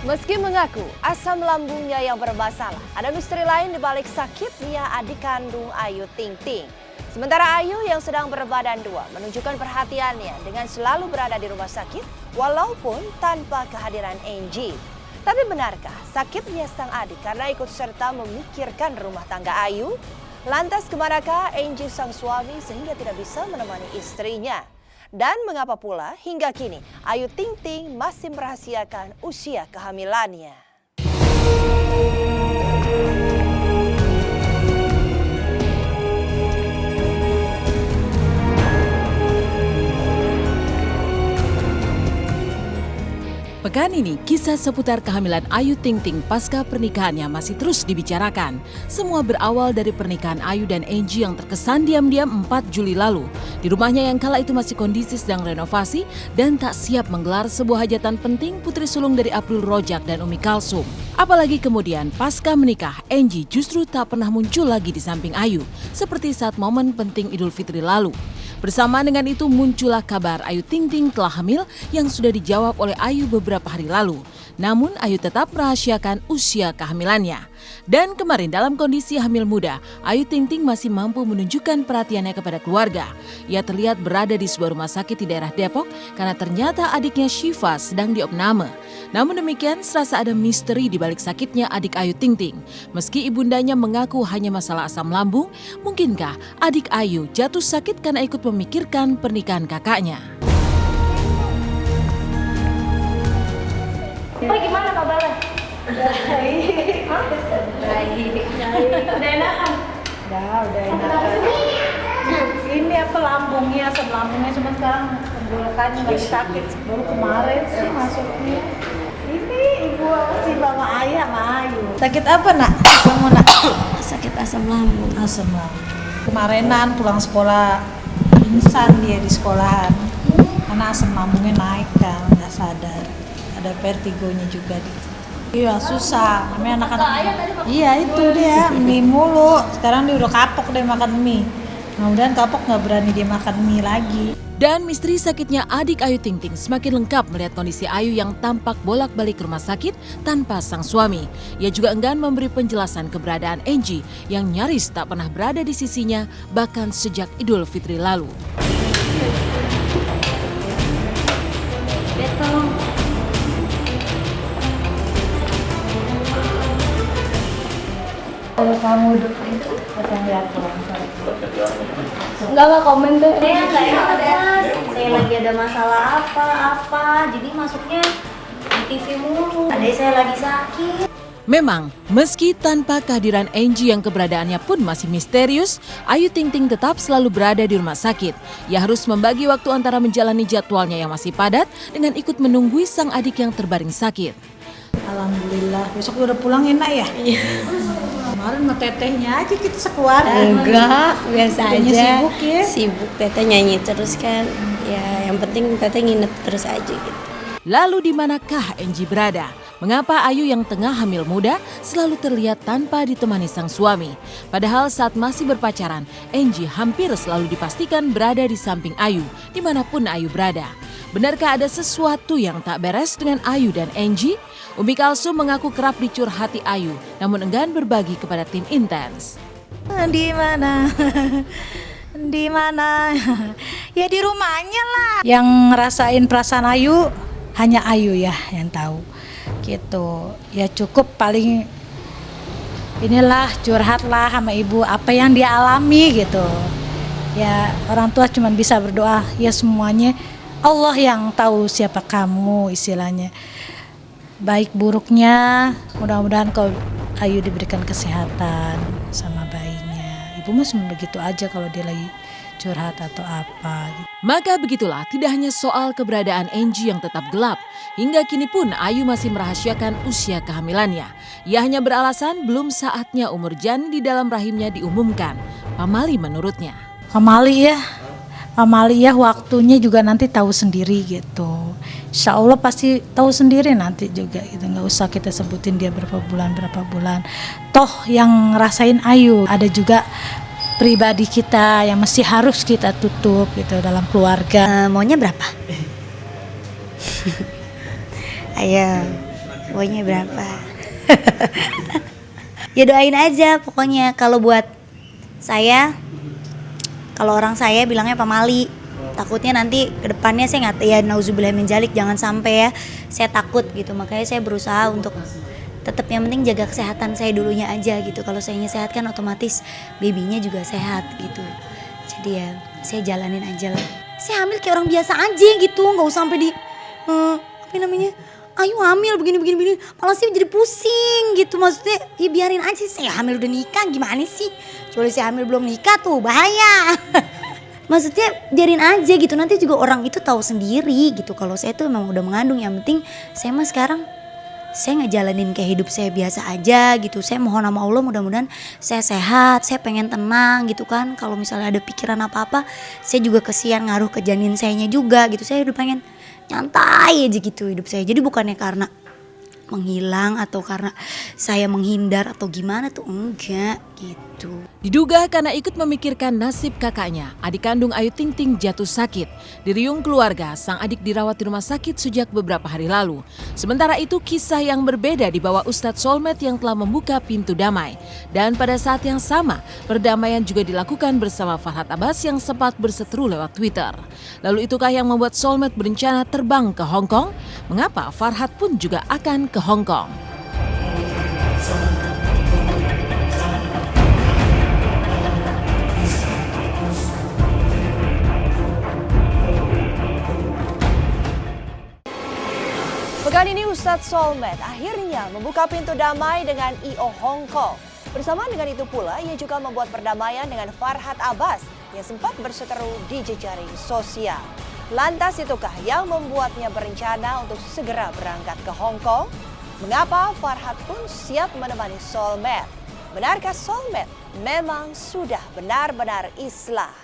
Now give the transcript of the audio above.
Meski mengaku asam lambungnya yang bermasalah, ada misteri lain di balik sakitnya adik kandung Ayu Ting Ting. Sementara Ayu yang sedang berbadan dua menunjukkan perhatiannya dengan selalu berada di rumah sakit walaupun tanpa kehadiran Angie. Tapi benarkah sakitnya sang adik karena ikut serta memikirkan rumah tangga Ayu? Lantas kemanakah Angie sang suami sehingga tidak bisa menemani istrinya? Dan mengapa pula hingga kini Ayu Ting Ting masih merahasiakan usia kehamilannya? Pekan ini, kisah seputar kehamilan Ayu Ting Ting pasca pernikahannya masih terus dibicarakan. Semua berawal dari pernikahan Ayu dan Angie yang terkesan diam-diam 4 Juli lalu. Di rumahnya yang kala itu masih kondisi sedang renovasi dan tak siap menggelar sebuah hajatan penting putri sulung dari April Rojak dan Umi Kalsum. Apalagi kemudian pasca menikah, Angie justru tak pernah muncul lagi di samping Ayu, seperti saat momen penting Idul Fitri lalu. Bersama dengan itu muncullah kabar Ayu Ting Ting telah hamil yang sudah dijawab oleh Ayu beberapa hari lalu. Namun Ayu tetap merahasiakan usia kehamilannya. Dan kemarin dalam kondisi hamil muda, Ayu Ting Ting masih mampu menunjukkan perhatiannya kepada keluarga. Ia terlihat berada di sebuah rumah sakit di daerah Depok karena ternyata adiknya Syifa sedang diopname. Namun demikian, serasa ada misteri di balik sakitnya adik Ayu Ting Ting. Meski ibundanya mengaku hanya masalah asam lambung, mungkinkah adik Ayu jatuh sakit karena ikut memikirkan pernikahan kakaknya? Gimana kabarnya? Baik. Udah enakan? Udah enakan. Ini apa lambungnya, asam lambungnya cuma sekarang tenggorokannya lagi sakit. Baru kemarin sih masuknya. Ini ibu si mama ayah sama Ayu. Sakit apa nak? Kamu nak? Sakit asam lambung. Asam lambung. Kemarinan pulang sekolah pingsan dia di sekolahan. Karena asam lambungnya naik kan, nggak sadar. Ada vertigonya juga di. Iya susah, namanya anak-anak. Iya itu dia, mie mulu. Sekarang dia udah kapok deh makan mie. Mudah-mudahan kapok nggak berani dia makan mie lagi. Dan misteri sakitnya adik Ayu Ting Ting semakin lengkap melihat kondisi Ayu yang tampak bolak-balik rumah sakit tanpa sang suami. Ia juga enggan memberi penjelasan keberadaan Angie yang nyaris tak pernah berada di sisinya bahkan sejak Idul Fitri lalu. Kalau kamu pasang lihat Enggak komen deh. Saya nggak enak mas, saya lagi ada masalah apa, jadi masuknya di TV mulu. Adek saya lagi sakit. Memang, meski tanpa kehadiran Angie yang keberadaannya pun masih misterius, Ayu Ting Ting tetap selalu berada di rumah sakit. Ia harus membagi waktu antara menjalani jadwalnya yang masih padat dengan ikut menunggui sang adik yang terbaring sakit. Alhamdulillah, besok udah pulang enak ya? Iya. Kemarin sama tetehnya aja kita sekeluarga. Enggak, biasa Tetehnya aja. sibuk ya? Sibuk, teteh nyanyi terus kan. Ya, yang penting teteh nginep terus aja gitu. Lalu di manakah Angie berada? Mengapa Ayu yang tengah hamil muda selalu terlihat tanpa ditemani sang suami? Padahal saat masih berpacaran, Angie hampir selalu dipastikan berada di samping Ayu, dimanapun Ayu berada. Benarkah ada sesuatu yang tak beres dengan Ayu dan Angie? Umi Kalsum mengaku kerap dicurhati Ayu, namun enggan berbagi kepada tim Intens. Di mana? Di mana? Ya di rumahnya lah. Yang ngerasain perasaan Ayu hanya Ayu ya yang tahu. Gitu. Ya cukup paling inilah curhatlah sama ibu apa yang dia alami gitu. Ya orang tua cuma bisa berdoa, ya semuanya Allah yang tahu siapa kamu istilahnya. Baik buruknya, mudah-mudahan kalau Ayu diberikan kesehatan sama bayinya. Ibu mah cuma begitu aja kalau dia lagi curhat atau apa gitu. Maka begitulah, tidak hanya soal keberadaan Angie yang tetap gelap. Hingga kini pun Ayu masih merahasiakan usia kehamilannya. Ia hanya beralasan belum saatnya umur janin di dalam rahimnya diumumkan. Pamali menurutnya. Pamali ya waktunya juga nanti tahu sendiri gitu. Insya Allah pasti tahu sendiri nanti juga gitu. Nggak usah kita sebutin dia berapa bulan. Toh yang ngerasain Ayu ada juga pribadi kita yang mesti harus kita tutup gitu dalam keluarga. Maunya berapa? Ayo. Pokoknya berapa? Ya doain aja pokoknya. Kalau buat saya, kalau orang saya bilangnya pamali. Takutnya nanti ke depannya saya nggak, ya nauzubillah min dzalik, jangan sampai ya. Saya takut gitu, makanya saya berusaha untuk tetap yang penting jaga kesehatan saya dulunya aja gitu. Kalau sayanya sehat kan otomatis babynya juga sehat gitu. Jadi ya saya jalanin aja lah. Saya hamil kayak orang biasa aja gitu, nggak usah sampai di apa namanya, ayo hamil begini. Malah sih jadi pusing gitu, maksudnya ya biarin aja. Saya hamil udah nikah gimana sih? Kecuali saya hamil belum nikah tuh bahaya. Maksudnya biarin aja gitu, nanti juga orang itu tahu sendiri gitu. Kalau saya tuh memang udah mengandung, yang penting saya mah sekarang saya ngejalanin kayak hidup saya biasa aja gitu. Saya mohon sama Allah mudah-mudahan saya sehat, saya pengen tenang gitu kan. Kalau misalnya ada pikiran apa-apa, saya juga kesian ngaruh ke janin sayanya juga gitu. Saya udah pengen nyantai aja gitu hidup saya. Jadi bukannya karena menghilang atau karena saya menghindar atau gimana tuh, enggak gitu. Diduga karena ikut memikirkan nasib kakaknya, adik kandung Ayu Ting Ting jatuh sakit. Diriung keluarga, sang adik dirawat di rumah sakit sejak beberapa hari lalu. Sementara itu kisah yang berbeda dibawa Ustadz Soulmate yang telah membuka pintu damai. Dan pada saat yang sama, perdamaian juga dilakukan bersama Farhad Abbas yang sempat berseteru lewat Twitter. Lalu itukah yang membuat Soulmate berencana terbang ke Hong Kong? Mengapa Farhad pun juga akan ke Hong Kong? Pekan ini Ustadz Soulmate akhirnya membuka pintu damai dengan I.O Hong Kong. Bersama dengan itu pula, ia juga membuat perdamaian dengan Farhad Abbas yang sempat berseteru di jejaring sosial. Lantas itukah yang membuatnya berencana untuk segera berangkat ke Hong Kong? Mengapa Farhad pun siap menemani Soulmate? Benarkah Soulmate memang sudah benar-benar Islam?